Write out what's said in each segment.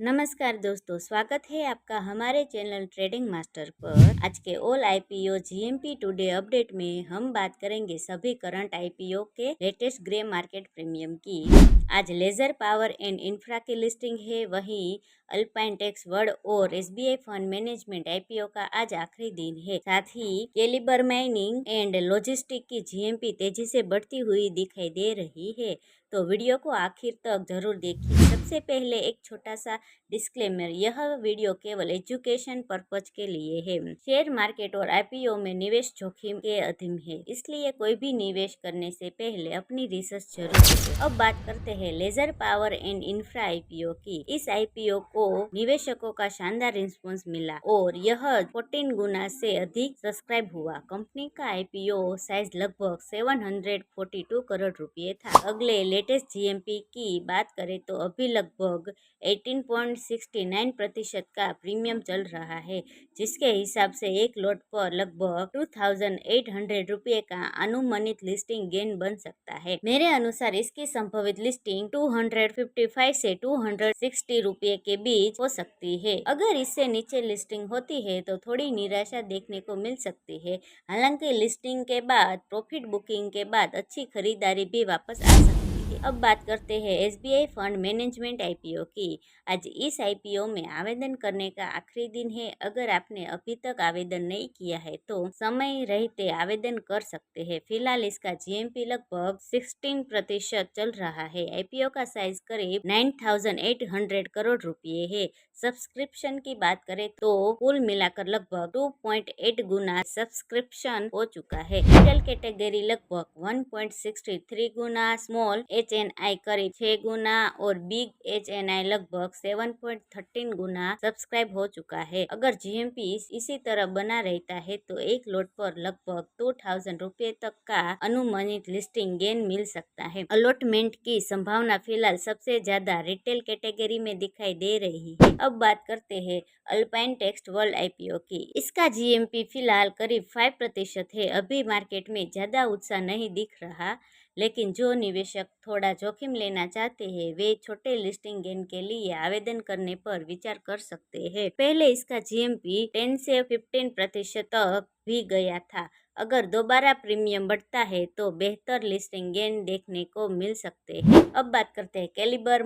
नमस्कार दोस्तों, स्वागत है आपका हमारे चैनल ट्रेडिंग मास्टर पर। आज के all IPO GMP today update में हम बात करेंगे सभी करंट आईपीओ के लेटेस्ट ग्रे मार्केट प्रीमियम की। आज लेजर पावर एंड इंफ्रा की लिस्टिंग है, वहीं अल्पाइन टेक्स वर्ल्ड और एसबीआई फंड मैनेजमेंट आईपीओ का आज आखिरी दिन है। साथ ही कैलिबर माइनिंग एंड लॉजिस्टिक की जीएमपी तेजी से बढ़ती हुई दिखाई दे रही है, तो वीडियो को आखिर तक जरूर देखिए। सबसे पहले एक छोटा सा डिस्क्लेमर, यह वीडियो केवल एजुकेशन पर्पज के लिए है। शेयर मार्केट और आईपीओ में निवेश जोखिम के अधीन है, इसलिए कोई भी निवेश करने से पहले अपनी रिसर्च जरूर करें। अब बात करते हैं Laser Power and Infra IPO की। इस आईपीओ को निवेशकों का शानदार रिस्पॉन्स मिला और यह 14 गुना से अधिक सब्सक्राइब हुआ। कंपनी का आईपीओ साइज लगभग 742 करोड़ रुपए था। अगले लेटेस्ट जीएमपी की बात करें तो अभी लगभग 18.69% का प्रीमियम चल रहा है, जिसके हिसाब से एक लॉट पर लगभग 2800 रुपये का अनुमानित लिस्टिंग गेन बन सकता है। मेरे अनुसार इसकी संभावित लिस्टिंग 255 से 260 रुपये के बीच हो सकती है। अगर इससे नीचे लिस्टिंग होती है तो थोड़ी निराशा देखने को मिल सकती है। हालांकि लिस्टिंग के बाद प्रॉफिट बुकिंग के बाद अच्छी खरीदारी भी वापस आ सकती है। अब बात करते हैं एसबीआई फंड मैनेजमेंट आईपीओ की। आज इस आईपीओ में आवेदन करने का आखिरी दिन है। अगर आपने अभी तक आवेदन नहीं किया है तो समय रहते आवेदन कर सकते हैं। फिलहाल इसका जीएमपी लगभग 16% चल रहा है। आईपीओ का साइज करीब 9800 करोड़ रुपए है। सब्सक्रिप्शन की बात करें तो कुल मिलाकर लगभग 2.8 गुना सब्सक्रिप्शन हो चुका है। रिटेल कैटेगरी लगभग 1.63 गुना, स्मॉल एचएनआई करीब 6 गुना और बिग एचएनआई लगभग 7.13 गुना सब्सक्राइब हो चुका है। अगर जीएमपी इसी तरह बना रहता है तो एक लॉट पर लगभग 2000 रुपये तक का अनुमानित लिस्टिंग गेन मिल सकता है। अलॉटमेंट की संभावना फिलहाल सबसे ज्यादा रिटेल कैटेगरी में दिखाई दे रही है। अब बात करते हैं अल्पाइन टेक्स वर्ल्ड आईपीओ की। इसका जीएमपी फिलहाल करीब 5% है। अभी मार्केट में ज्यादा उत्साह नहीं दिख रहा, लेकिन जो निवेशक थोड़ा जोखिम लेना चाहते हैं वे छोटे लिस्टिंग गेन के लिए आवेदन करने पर विचार कर सकते हैं। पहले इसका जीएमपी 10 से 15% तक भी गया था। अगर दोबारा प्रीमियम बढ़ता है तो बेहतर लिस्टिंग गेन देखने को मिल सकते हैं। अब बात करते हैं कैलिबर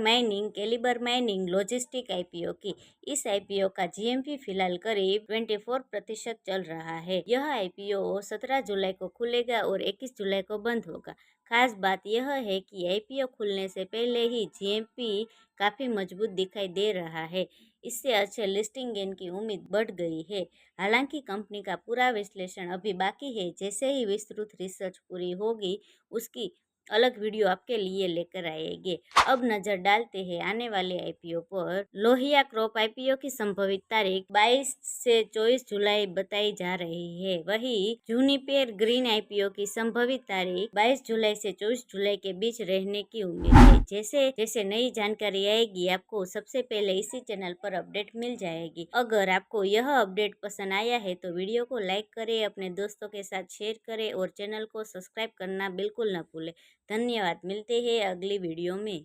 माइनिंग लॉजिस्टिक आईपीओ की। इस आईपीओ का जीएमपी फिलहाल करीब 24% चल रहा है। यह आईपीओ 17 जुलाई को खुलेगा और 21 जुलाई को बंद होगा। खास बात यह है कि आईपीओ खुलने से पहले ही जीएमपी काफी मजबूत दिखाई दे रहा है। इससे अच्छे लिस्टिंग गेन की उम्मीद बढ़ गई है। हालांकि कंपनी का पूरा विश्लेषण अभी बाकी है। जैसे ही विस्तृत रिसर्च पूरी होगी उसकी अलग वीडियो आपके लिए लेकर आएंगे। अब नजर डालते हैं आने वाले आईपीओ पर। लोहिया क्रॉप आईपीओ की संभावित तारीख 22 से 24 जुलाई बताई जा रही है। वहीं जूनिपेर ग्रीन आईपीओ की संभावित तारीख 22 जुलाई से 24 जुलाई के बीच रहने की उम्मीद है। जैसे जैसे नई जानकारी आएगी आपको सबसे पहले इसी चैनल पर अपडेट मिल जाएगी। अगर आपको यह अपडेट पसंद आया है तो वीडियो को लाइक करें, अपने दोस्तों के साथ शेयर करें और चैनल को सब्सक्राइब करना बिल्कुल न भूलें। धन्यवाद। मिलते हैं अगली वीडियो में।